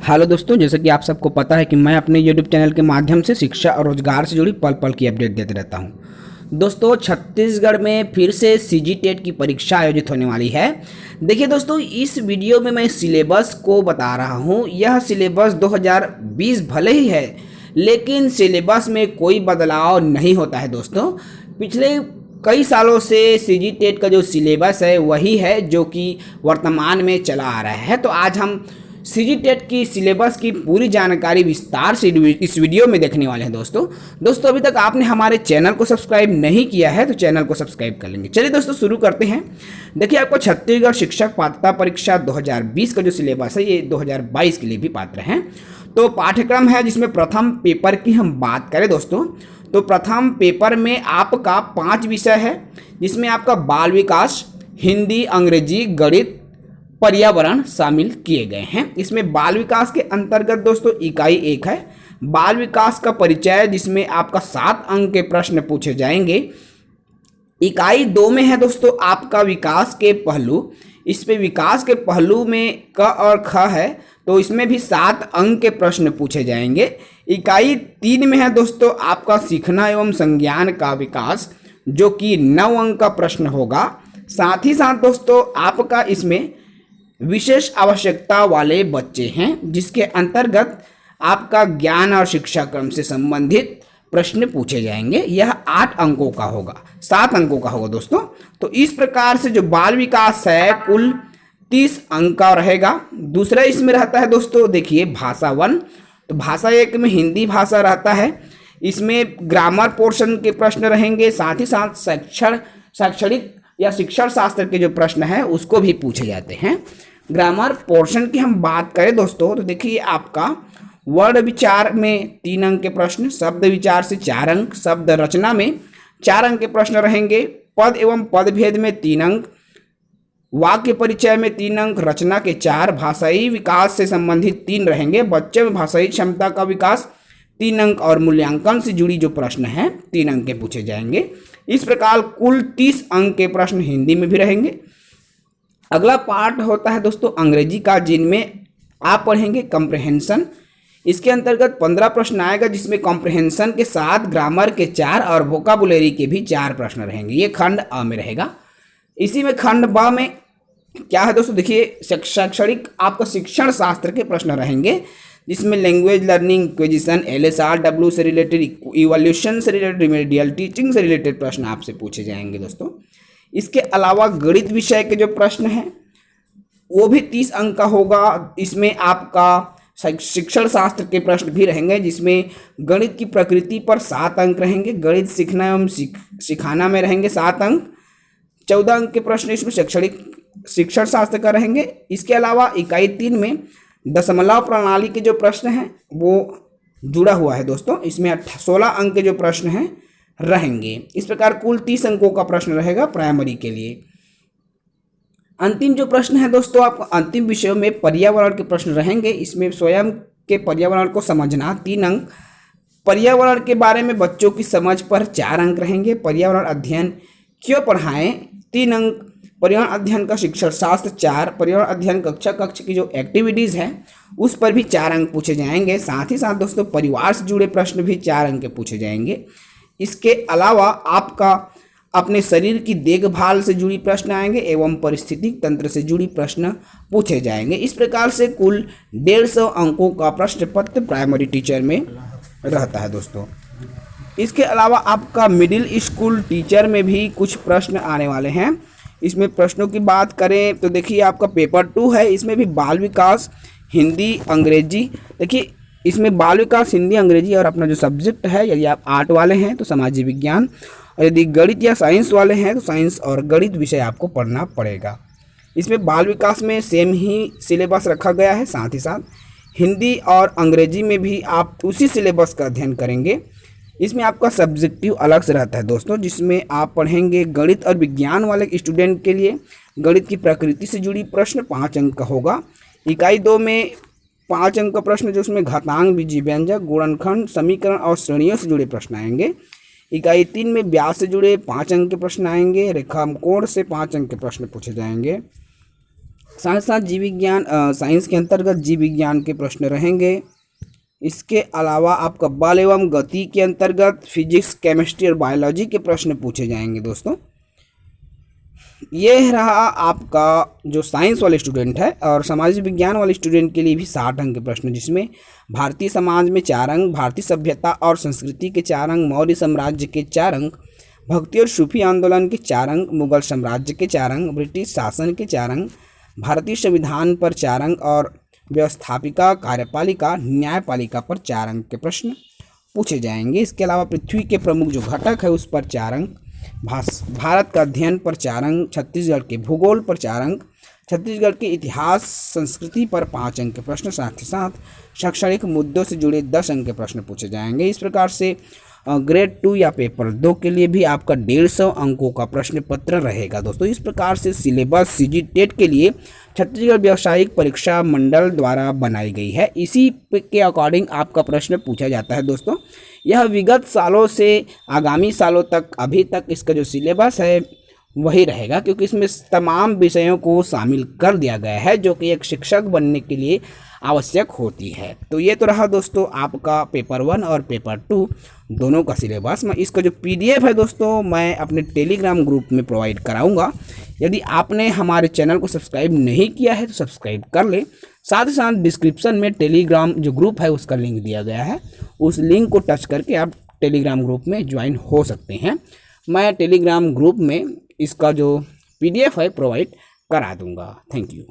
Hello दोस्तों, जैसे कि आप सबको पता है कि मैं अपने यूट्यूब चैनल के माध्यम से शिक्षा और रोजगार से जुड़ी पल पल की अपडेट देते रहता हूं। दोस्तों, छत्तीसगढ़ में फिर से सीजी टेट की परीक्षा आयोजित होने वाली है। देखिए दोस्तों, इस वीडियो में मैं सिलेबस को बता रहा हूं। यह सिलेबस 2020 भले ही है, लेकिन सिलेबस में कोई बदलाव नहीं होता है दोस्तों। पिछले कई सालों से सीजी टेट का जो सिलेबस है वही है जो कि वर्तमान में चला आ रहा है। तो आज हम सीजी टेट की सिलेबस की पूरी जानकारी विस्तार से इस वीडियो में देखने वाले हैं दोस्तों अभी तक आपने हमारे चैनल को सब्सक्राइब नहीं किया है तो चैनल को सब्सक्राइब कर लेंगे। चलिए दोस्तों शुरू करते हैं। देखिए, आपको छत्तीसगढ़ शिक्षक पात्रता परीक्षा 2020 का जो सिलेबस है ये 2022 के लिए भी पात्र हैं। तो पाठ्यक्रम है जिसमें प्रथम पेपर की हम बात करें दोस्तों, तो प्रथम पेपर में आपका 5 विषय है, जिसमें आपका बाल विकास, हिंदी, अंग्रेजी, गणित, पर्यावरण शामिल किए गए हैं। इसमें बाल विकास के अंतर्गत दोस्तों इकाई 1 है बाल विकास का परिचय, जिसमें आपका 7 अंक के प्रश्न पूछे जाएंगे। इकाई 2 में है दोस्तों आपका विकास के पहलू। इस पे विकास के पहलू में क और ख है, तो इसमें भी 7 अंक के प्रश्न पूछे जाएंगे। इकाई 3 में है दोस्तों आपका सीखना एवं संज्ञान का विकास, जो कि 9 अंक का प्रश्न होगा। साथ ही साथ दोस्तों आपका इसमें विशेष आवश्यकता वाले बच्चे हैं, जिसके अंतर्गत आपका ज्ञान और शिक्षा क्रम से संबंधित प्रश्न पूछे जाएंगे। यह 8 अंकों का होगा, 7 अंकों का होगा दोस्तों। तो इस प्रकार से जो बाल विकास है कुल 30 अंक का रहेगा। दूसरा इसमें रहता है दोस्तों, देखिए भाषा 1। तो भाषा 1 में हिंदी भाषा रहता है। इसमें ग्रामर पोर्शन के प्रश्न रहेंगे, साथ ही साथ शैक्षणिक या शिक्षण शास्त्र के जो प्रश्न है उसको भी पूछे जाते हैं। ग्रामर पोर्शन की हम बात करें दोस्तों, तो देखिए आपका वर्ड विचार में 3 अंक के प्रश्न, शब्द विचार से 4 अंक, शब्द रचना में 4 अंक के प्रश्न रहेंगे, पद एवं पद भेद में 3 अंक, वाक्य परिचय में 3 अंक, रचना के 4, भाषाई विकास से संबंधित 3 रहेंगे, बच्चे में भाषाई क्षमता का विकास 3 अंक और मूल्यांकन से जुड़ी जो प्रश्न है 3 अंक के पूछे जाएंगे। इस प्रकार कुल 30 अंक के प्रश्न हिंदी में भी रहेंगे। अगला पार्ट होता है दोस्तों अंग्रेजी का, जिनमें आप पढ़ेंगे कॉम्प्रिहेंशन। इसके अंतर्गत 15 प्रश्न आएगा, जिसमें कॉम्प्रिहेंशन के साथ ग्रामर के 4 और वोकाबुलरी के भी 4 प्रश्न रहेंगे। ये खंड अ में रहेगा। इसी में खंड ब में क्या है दोस्तों, देखिए शैक्षणिक आपका शिक्षण शास्त्र के प्रश्न रहेंगे, जिसमें लैंग्वेज लर्निंग, इक्विजिशन, LSR-W से रिलेटेड, इवोल्यूशन से रिलेटेड, रिमेडियल टीचिंग से रिलेटेड प्रश्न आपसे पूछे जाएंगे दोस्तों। इसके अलावा गणित विषय के जो प्रश्न हैं वो भी 30 अंक का होगा। इसमें आपका शिक्षण शास्त्र के प्रश्न भी रहेंगे, जिसमें गणित की प्रकृति पर 7 अंक रहेंगे, गणित सीखना एवं सिखाना में रहेंगे 7 अंक, 14 अंक के प्रश्न इसमें शैक्षणिक शिक्षण शास्त्र का रहेंगे। इसके अलावा इकाई 3 में दशमलव प्रणाली के जो प्रश्न हैं वो जुड़ा हुआ है दोस्तों। इसमें 16 अंक के जो प्रश्न हैं रहेंगे। इस प्रकार कुल 30 अंकों का प्रश्न रहेगा प्राइमरी के लिए। अंतिम जो प्रश्न है दोस्तों, आपको अंतिम विषयों में पर्यावरण के प्रश्न रहेंगे। इसमें स्वयं के पर्यावरण को समझना 3 अंक, पर्यावरण के बारे में बच्चों की समझ पर 4 अंक रहेंगे, पर्यावरण अध्ययन क्यों पढ़ाएं 3 अंक, पर्यावरण अध्ययन का शिक्षण शास्त्र 4, पर्यावरण अध्ययन कक्षा की जो एक्टिविटीज़ हैं उस पर भी 4 अंक पूछे जाएंगे। साथ ही साथ दोस्तों परिवार से जुड़े प्रश्न भी 4 अंक के पूछे जाएंगे। इसके अलावा आपका अपने शरीर की देखभाल से जुड़ी प्रश्न आएंगे एवं पारिस्थितिक तंत्र से जुड़ी प्रश्न पूछे जाएंगे। इस प्रकार से कुल 150 अंकों का प्रश्न पत्र प्राइमरी टीचर में रहता है दोस्तों। इसके अलावा आपका मिडिल स्कूल टीचर में भी कुछ प्रश्न आने वाले हैं। इसमें प्रश्नों की बात करें तो देखिए आपका पेपर 2 है, इसमें भी बाल विकास, हिंदी, अंग्रेजी। देखिए इसमें बाल विकास, हिंदी, अंग्रेजी और अपना जो सब्जेक्ट है, यदि आप आर्ट वाले हैं तो सामाजिक विज्ञान, और यदि गणित या साइंस वाले हैं तो साइंस और गणित विषय आपको पढ़ना पड़ेगा। इसमें बाल विकास में सेम ही सिलेबस रखा गया है, साथ ही साथ हिंदी और अंग्रेजी में भी आप उसी सिलेबस का अध्ययन करेंगे। इसमें आपका सब्जेक्टिव अलग से रहता है दोस्तों, जिसमें आप पढ़ेंगे गणित और विज्ञान वाले स्टूडेंट के लिए गणित की प्रकृति से जुड़ी प्रश्न 5 अंक का होगा। इकाई 2 में 5 अंक का प्रश्न, जो उसमें घातांक, बीजीय व्यंजक, गुणनखंड, समीकरण और श्रेणियों से जुड़े प्रश्न आएंगे। इकाई 3 में व्यास से जुड़े 5 अंक के प्रश्न आएंगे, रेखांकोण से 5 अंक के प्रश्न पूछे जाएंगे। साथ ही साथ जीव विज्ञान साइंस के अंतर्गत जीव विज्ञान के प्रश्न रहेंगे। इसके अलावा आपका बल एवं गति के अंतर्गत फिजिक्स, केमिस्ट्री और बायोलॉजी के प्रश्न पूछे जाएंगे दोस्तों। ये रहा आपका जो साइंस वाले स्टूडेंट है, और सामाजिक विज्ञान वाले स्टूडेंट के लिए भी 60 अंक के प्रश्न, जिसमें भारतीय समाज में 4 अंक, भारतीय सभ्यता और संस्कृति के 4 अंक, मौर्य साम्राज्य के 4 अंक, भक्ति और सूफी आंदोलन के 4 अंक, मुगल साम्राज्य के 4 अंक, ब्रिटिश शासन के 4 अंक, भारतीय संविधान पर 4 अंक और व्यवस्थापिका, कार्यपालिका, न्यायपालिका पर 4 अंक के प्रश्न पूछे जाएंगे। इसके अलावा पृथ्वी के प्रमुख जो घटक है उस पर 4 अंक, भारत का अध्ययन पर 4 अंक, छत्तीसगढ़ के भूगोल पर 4 अंक, छत्तीसगढ़ के इतिहास संस्कृति पर 5 अंक के प्रश्न, साथ ही साथ शैक्षणिक मुद्दों से जुड़े 10 अंक के प्रश्न पूछे जाएंगे। इस प्रकार से ग्रेड 2 या पेपर 2 के लिए भी आपका 150 अंकों का प्रश्न पत्र रहेगा दोस्तों। इस प्रकार से सिलेबस सीजी टेट के लिए छत्तीसगढ़ व्यावसायिक परीक्षा मंडल द्वारा बनाई गई है। इसी के अकॉर्डिंग आपका प्रश्न पूछा जाता है दोस्तों। यह विगत सालों से आगामी सालों तक अभी तक इसका जो सिलेबस है वही रहेगा, क्योंकि इसमें तमाम विषयों को शामिल कर दिया गया है जो कि एक शिक्षक बनने के लिए आवश्यक होती है। तो ये तो रहा दोस्तों आपका पेपर 1 और पेपर 2 दोनों का सिलेबस। मैं इसका जो PDF है दोस्तों मैं अपने टेलीग्राम ग्रुप में प्रोवाइड कराऊंगा। यदि आपने हमारे चैनल को सब्सक्राइब नहीं किया है तो सब्सक्राइब कर लें। साथ ही साथ डिस्क्रिप्शन में टेलीग्राम जो ग्रुप है उसका लिंक दिया गया है, उस लिंक को टच करके आप टेलीग्राम ग्रुप में ज्वाइन हो सकते हैं। मैं टेलीग्राम ग्रुप में इसका जो PDF है प्रोवाइड करा दूंगा। Thank you.